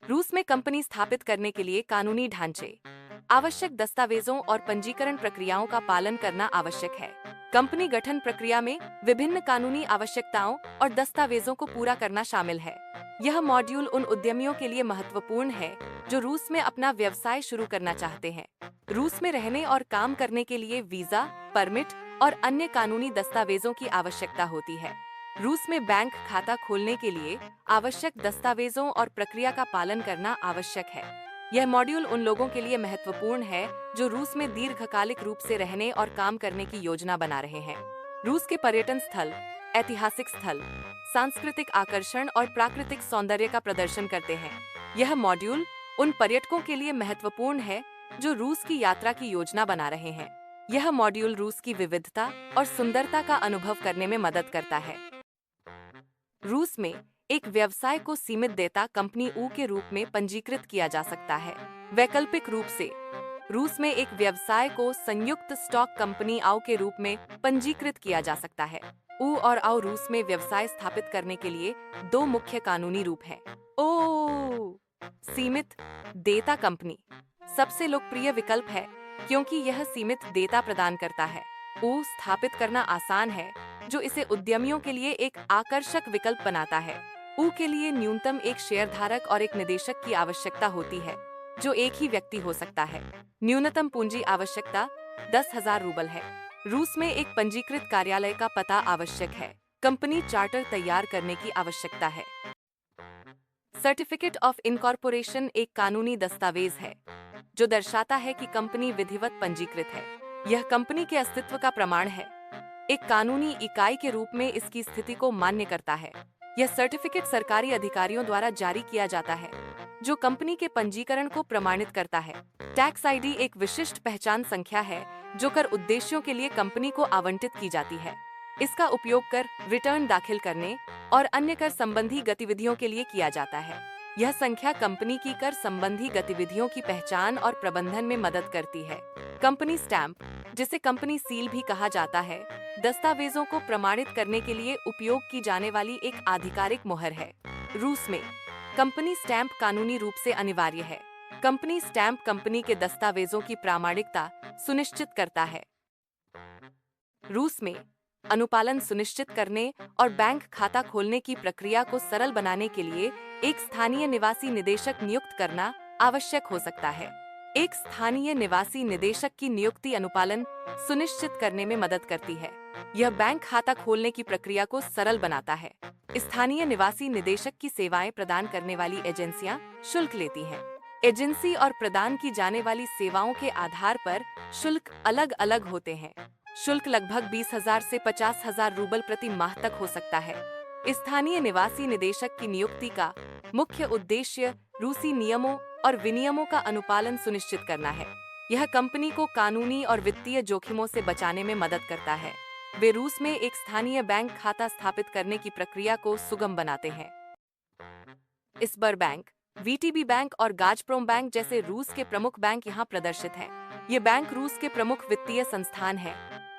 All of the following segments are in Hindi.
रूस में कंपनी स्थापित करने के लिए कानूनी ढांचे, आवश्यक दस्तावेजों और पंजीकरण प्रक्रियाओं का पालन करना आवश्यक है। कंपनी गठन प्रक्रिया में विभिन्न कानूनी आवश्यकताओं और दस्तावेजों को पूरा करना शामिल है। यह मॉड्यूल उन उद्यमियों के लिए महत्वपूर्ण है जो रूस में अपना व्यवसाय शुरू करना चाहते हैं। रूस में रहने और काम करने के लिए वीजा, परमिट और अन्य कानूनी दस्तावेजों की आवश्यकता होती है। रूस में बैंक खाता खोलने के लिए आवश्यक दस्तावेजों और प्रक्रिया का पालन करना आवश्यक है। यह मॉड्यूल उन लोगों के लिए महत्वपूर्ण है जो रूस में दीर्घकालिक रूप से रहने और काम करने की योजना बना रहे हैं। रूस के पर्यटन स्थल, ऐतिहासिक स्थल, सांस्कृतिक आकर्षण और प्राकृतिक सौंदर्य का प्रदर्शन करते हैं। यह मॉड्यूल उन पर्यटकों के लिए महत्वपूर्ण है जो रूस की यात्रा की योजना बना रहे हैं। यह मॉड्यूल रूस की विविधता और सुंदरता का अनुभव करने में मदद करता है। रूस में एक व्यवसाय को सीमित देता कंपनी ऊ के रूप में पंजीकृत किया जा सकता है। वैकल्पिक रूप से रूस में एक व्यवसाय को संयुक्त स्टॉक कंपनी आउ के रूप में पंजीकृत किया जा सकता है। ऊ और आउ रूस में व्यवसाय स्थापित करने के लिए दो मुख्य कानूनी रूप हैं। सीमित देता कंपनी सबसे लोकप्रिय विकल्प है क्योंकि यह सीमित देता प्रदान करता है। ऊ स्थापित करना आसान है, जो इसे उद्यमियों के लिए एक आकर्षक विकल्प बनाता है। ऊ के लिए न्यूनतम एक शेयरधारक और एक निदेशक की आवश्यकता होती है, जो एक ही व्यक्ति हो सकता है। न्यूनतम पूंजी आवश्यकता 10,000 रूबल है। रूस में एक पंजीकृत कार्यालय का पता आवश्यक है। कंपनी चार्टर तैयार करने की आवश्यकता है। सर्टिफिकेट ऑफ इनकॉर्पोरेशन एक कानूनी दस्तावेज है जो दर्शाता है कि कंपनी विधिवत पंजीकृत है। यह कंपनी के अस्तित्व का प्रमाण है। एक कानूनी इकाई के रूप में इसकी स्थिति को मान्य करता है। यह सर्टिफिकेट सरकारी अधिकारियों द्वारा जारी किया जाता है, जो कंपनी के पंजीकरण को प्रमाणित करता है। टैक्स आईडी एक विशिष्ट पहचान संख्या है जो कर उद्देश्यों के लिए कंपनी को आवंटित की जाती है। इसका उपयोग कर रिटर्न दाखिल करने और अन्य कर संबंधी गतिविधियों के लिए किया जाता है। यह संख्या कंपनी की कर संबंधी गतिविधियों की पहचान और प्रबंधन में मदद करती है। कंपनी स्टैंप, जिसे कंपनी सील भी कहा जाता है, दस्तावेजों को प्रमाणित करने के लिए उपयोग की जाने वाली एक आधिकारिक मुहर है। रूस में कंपनी स्टैंप कानूनी रूप से अनिवार्य है। कंपनी स्टैंप कंपनी के दस्तावेजों की प्रामाणिकता सुनिश्चित करता है। रूस में अनुपालन सुनिश्चित करने और बैंक खाता खोलने की प्रक्रिया को सरल बनाने के लिए एक स्थानीय निवासी निदेशक नियुक्त करना आवश्यक हो सकता है। एक स्थानीय निवासी निदेशक की नियुक्ति अनुपालन सुनिश्चित करने में मदद करती है। यह बैंक खाता खोलने की प्रक्रिया को सरल बनाता है। स्थानीय निवासी निदेशक की सेवाएं प्रदान करने वाली एजेंसियां शुल्क लेती हैं। एजेंसी और प्रदान की जाने वाली सेवाओं के आधार पर शुल्क अलग अलग होते हैं। शुल्क लगभग 20,000 से 50,000 रूबल प्रति माह तक हो सकता है। स्थानीय निवासी निदेशक की नियुक्ति का मुख्य उद्देश्य रूसी नियमों और विनियमों का अनुपालन सुनिश्चित करना है। यह कंपनी को कानूनी और वित्तीय जोखिमों से बचाने में मदद करता है। वे रूस में एक स्थानीय बैंक खाता स्थापित करने की प्रक्रिया को सुगम बनाते हैं। इस्बर बैंक, वीटीबी बैंक और गाजप्रोम बैंक जैसे रूस के प्रमुख बैंक यहाँ प्रदर्शित हैं। ये बैंक रूस के प्रमुख वित्तीय संस्थान हैं,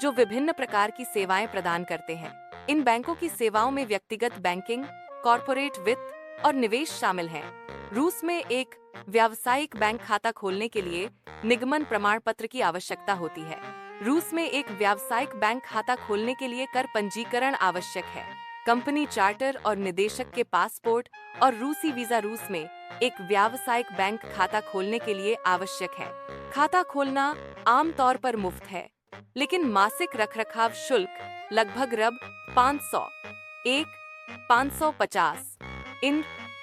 जो विभिन्न प्रकार की सेवाएं प्रदान करते हैं। इन बैंकों की सेवाओं में व्यक्तिगत बैंकिंग, कॉर्पोरेट वित्त और निवेश शामिल हैं। रूस में एक व्यावसायिक बैंक खाता खोलने के लिए निगमन प्रमाण पत्र की आवश्यकता होती है। रूस में एक व्यावसायिक बैंक खाता खोलने के लिए कर पंजीकरण आवश्यक है। कंपनी चार्टर और निदेशक के पासपोर्ट और रूसी वीजा रूस में एक व्यावसायिक बैंक खाता खोलने के लिए आवश्यक है। खाता खोलना आमतौर पर मुफ्त है, लेकिन मासिक रखरखाव शुल्क लगभग रब 500, 550, इन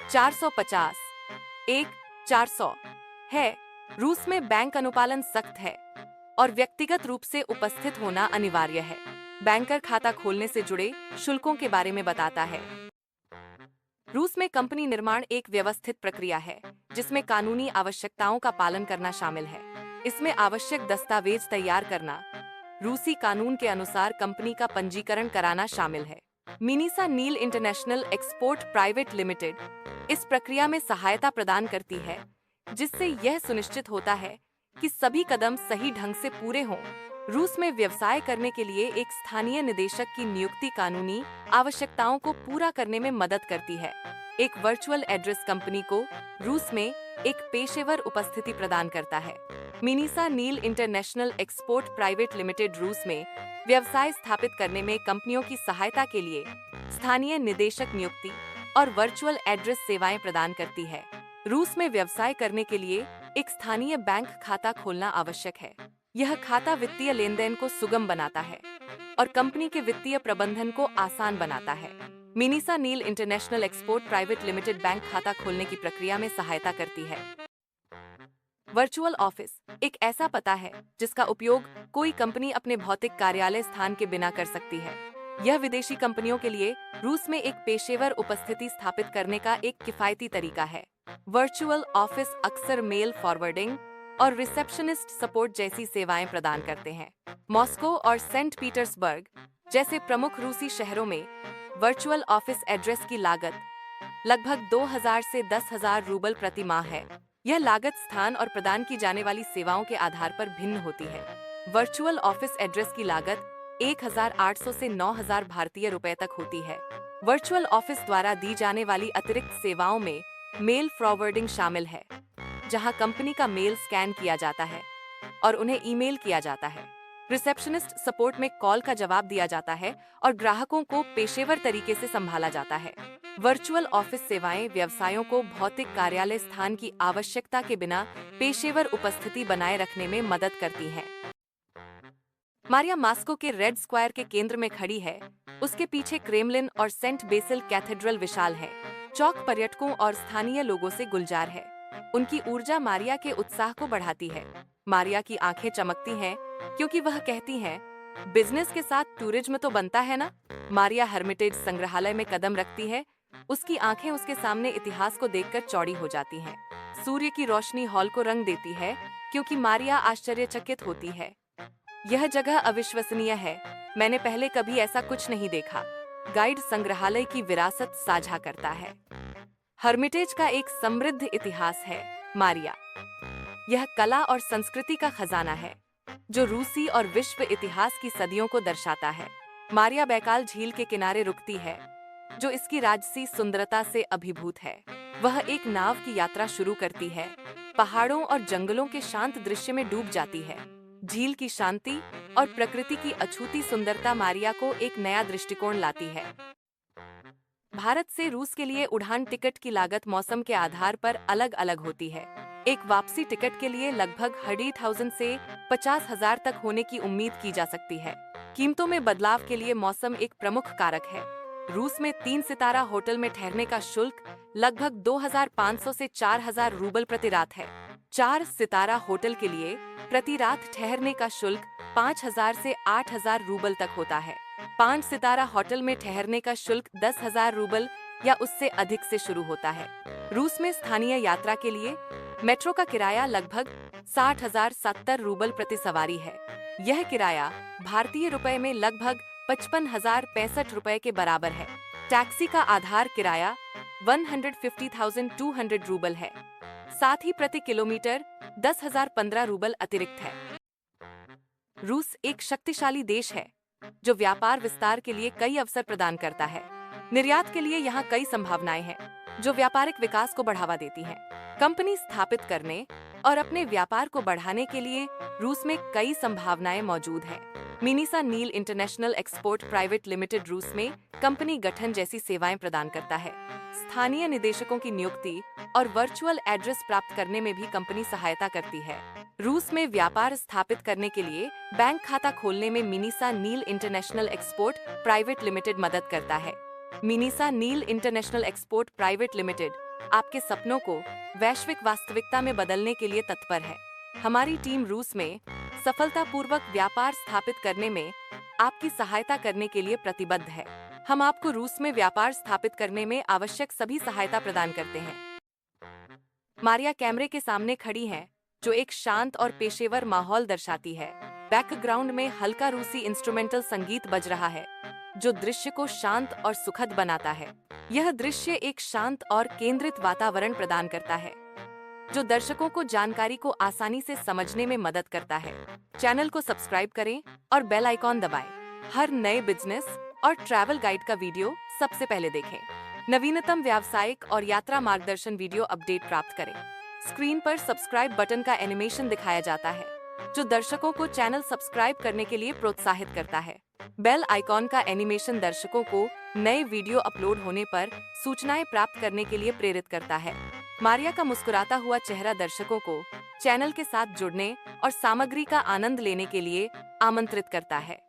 450, 400 है। रूस में बैंक अनुपालन सख्त है और व्यक्तिगत रूप से उपस्थित होना अनिवार्य है। बैंकर खाता खोलने से जुड़े शुल्कों के बारे में बताता है। रूस में कंपनी निर्माण एक व्यवस्थित प्रक्रिया है जिसमें कानूनी आवश्यकताओं का पालन करना शामिल है। इसमें आवश्यक दस्तावेज तैयार करना, रूसी कानून के अनुसार कंपनी का पंजीकरण कराना शामिल है। मिनीसा नील इंटरनेशनल एक्सपोर्ट प्राइवेट लिमिटेड इस प्रक्रिया में सहायता प्रदान करती है, जिससे यह सुनिश्चित होता है कि सभी कदम सही ढंग से पूरे हों रूस में व्यवसाय करने के लिए एक स्थानीय निदेशक की नियुक्ति कानूनी आवश्यकताओं को पूरा करने में मदद करती है। एक वर्चुअल एड्रेस कंपनी को रूस में एक पेशेवर उपस्थिति प्रदान करता है। मिनीसा नील इंटरनेशनल एक्सपोर्ट प्राइवेट लिमिटेड रूस में व्यवसाय स्थापित करने में कंपनियों की सहायता के लिए स्थानीय निदेशक नियुक्ति और वर्चुअल एड्रेस सेवाएं प्रदान करती है। रूस में व्यवसाय करने के लिए एक स्थानीय बैंक खाता खोलना आवश्यक है। यह खाता वित्तीय लेनदेन को सुगम बनाता है और कंपनी के वित्तीय प्रबंधन को आसान बनाता है। मिनीसा नील international export private limited bank खाता खोलने की प्रक्रिया में सहायता करती है। वर्चुअल ऑफिस एक ऐसा पता है जिसका उपयोग कोई कंपनी अपने भौतिक कार्यालय स्थान के बिना कर सकती है। यह विदेशी कंपनियों के लिए रूस में एक पेशेवर उपस्थिति स्थापित करने का एक किफायती तरीका है। वर्चुअल ऑफिस अक्सर मेल फॉरवर्डिंग और रिसेप्शनिस्ट सपोर्ट जैसी सेवाएं प्रदान करते हैं। मॉस्को और सेंट पीटर्सबर्ग जैसे प्रमुख रूसी शहरों में वर्चुअल ऑफिस एड्रेस की लागत लगभग 2000 से 10,000 रूबल प्रति माह है। यह लागत स्थान और प्रदान की जाने वाली सेवाओं के आधार पर भिन्न होती है। वर्चुअल ऑफिस एड्रेस की लागत 1,800 से 9,000 भारतीय रुपए तक होती है। वर्चुअल ऑफिस द्वारा दी जाने वाली अतिरिक्त सेवाओं में मेल फॉरवर्डिंग शामिल है, जहां कंपनी का मेल स्कैन किया जाता है और उन्हें ईमेल किया जाता है। रिसेप्शनिस्ट सपोर्ट में कॉल का जवाब दिया जाता है और ग्राहकों को पेशेवर तरीके से संभाला जाता है। वर्चुअल ऑफिस सेवाएं व्यवसायों को भौतिक कार्यालय स्थान की आवश्यकता के बिना पेशेवर उपस्थिति बनाए रखने में मदद करती हैं। मारिया मास्को के रेड स्क्वायर के केंद्र में खड़ी है। उसके पीछे क्रेमलिन और सेंट बेसिल कैथेड्रल विशाल है। चौक पर्यटकों और स्थानीय लोगों से गुलजार है। उनकी ऊर्जा मारिया के उत्साह को बढ़ाती है। मारिया की आंखें चमकती हैं क्योंकि वह कहती हैं, बिजनेस के साथ टूरिज्म तो बनता है ना। मारिया हर्मिटेज संग्रहालय में कदम रखती है। उसकी आंखें उसके सामने इतिहास को देखकर चौड़ी हो जाती हैं। सूर्य की रोशनी हॉल को रंग देती है क्योंकि मारिया आश्चर्यचकित होती है। यह जगह अविश्वसनीय है। मैंने पहले कभी ऐसा कुछ नहीं देखा। गाइड संग्रहालय की विरासत साझा करता है। हर्मिटेज का एक समृद्ध इतिहास है। मारिया यह कला और संस्कृति का खजाना है जो रूसी और विश्व इतिहास की सदियों को दर्शाता है। मारिया बैकाल झील के किनारे रुकती है जो इसकी राजसी सुंदरता से अभिभूत है। वह एक नाव की यात्रा शुरू करती है, पहाड़ों और जंगलों के शांत दृश्य में डूब जाती है। झील की शांति और प्रकृति की अछूती सुंदरता मारिया को एक नया दृष्टिकोण लाती है। भारत से रूस के लिए उड़ान टिकट की लागत मौसम के आधार पर अलग अलग होती है। एक वापसी टिकट के लिए लगभग 100,000 से 50,000 तक होने की उम्मीद की जा सकती है। कीमतों में बदलाव के लिए मौसम एक प्रमुख कारक है। रूस में 3 सितारा होटल में ठहरने का शुल्क लगभग 2,500 से 4,000 रूबल प्रति रात है। 4 सितारा होटल के लिए प्रति रात ठहरने का शुल्क 5,000 से 8,000 रूबल तक होता है। 5 सितारा होटल में ठहरने का शुल्क 10,000 रूबल या उससे अधिक से शुरू होता है। रूस में स्थानीय यात्रा के लिए मेट्रो का किराया लगभग 60,070 रूबल प्रति सवारी है। यह किराया भारतीय रुपए में लगभग 55,065 रुपए के बराबर है। टैक्सी का आधार किराया 150,200 रूबल है। साथ ही प्रति किलोमीटर 10,015 रूबल अतिरिक्त है। रूस एक शक्तिशाली देश है जो व्यापार विस्तार के लिए कई अवसर प्रदान करता है। निर्यात के लिए यहाँ कई संभावनाएं हैं जो व्यापारिक विकास को बढ़ावा देती हैं। कंपनी स्थापित करने और अपने व्यापार को बढ़ाने के लिए रूस में कई संभावनाएं मौजूद हैं। मिनीसा नील इंटरनेशनल एक्सपोर्ट प्राइवेट लिमिटेड रूस में कंपनी गठन जैसी सेवाएं प्रदान करता है। स्थानीय निदेशकों की नियुक्ति और वर्चुअल एड्रेस प्राप्त करने में भी कंपनी सहायता करती है। रूस में व्यापार स्थापित करने के लिए बैंक खाता खोलने में मिनीसा नील इंटरनेशनल एक्सपोर्ट प्राइवेट लिमिटेड मदद करता है। मिनीसा नील इंटरनेशनल एक्सपोर्ट प्राइवेट लिमिटेड आपके सपनों को वैश्विक वास्तविकता में बदलने के लिए तत्पर है। हमारी टीम रूस में सफलतापूर्वक व्यापार स्थापित करने में आपकी सहायता करने के लिए प्रतिबद्ध है। हम आपको रूस में व्यापार स्थापित करने में आवश्यक सभी सहायता प्रदान करते हैं। मारिया कैमरे के सामने खड़ी है जो एक शांत और पेशेवर माहौल दर्शाती है। बैकग्राउंड में हल्का रूसी इंस्ट्रूमेंटल संगीत बज रहा है जो दृश्य को शांत और सुखद बनाता है। यह दृश्य एक शांत और केंद्रित वातावरण प्रदान करता है। जो दर्शकों को जानकारी को आसानी से समझने में मदद करता है। चैनल को सब्सक्राइब करें और बेल आइकॉन दबाएं। हर नए बिजनेस और ट्रैवल गाइड का वीडियो सबसे पहले देखें। नवीनतम व्यावसायिक और यात्रा मार्गदर्शन वीडियो अपडेट प्राप्त करें। स्क्रीन पर सब्सक्राइब बटन का एनिमेशन दिखाया जाता है, जो दर्शकों को चैनल सब्सक्राइब करने के लिए प्रोत्साहित करता है। बेल आइकॉन का एनिमेशन दर्शकों को नए वीडियो अपलोड होने पर सूचनाएं प्राप्त करने के लिए प्रेरित करता है। मारिया का मुस्कुराता हुआ चेहरा दर्शकों को चैनल के साथ जुड़ने और सामग्री का आनंद लेने के लिए आमंत्रित करता है।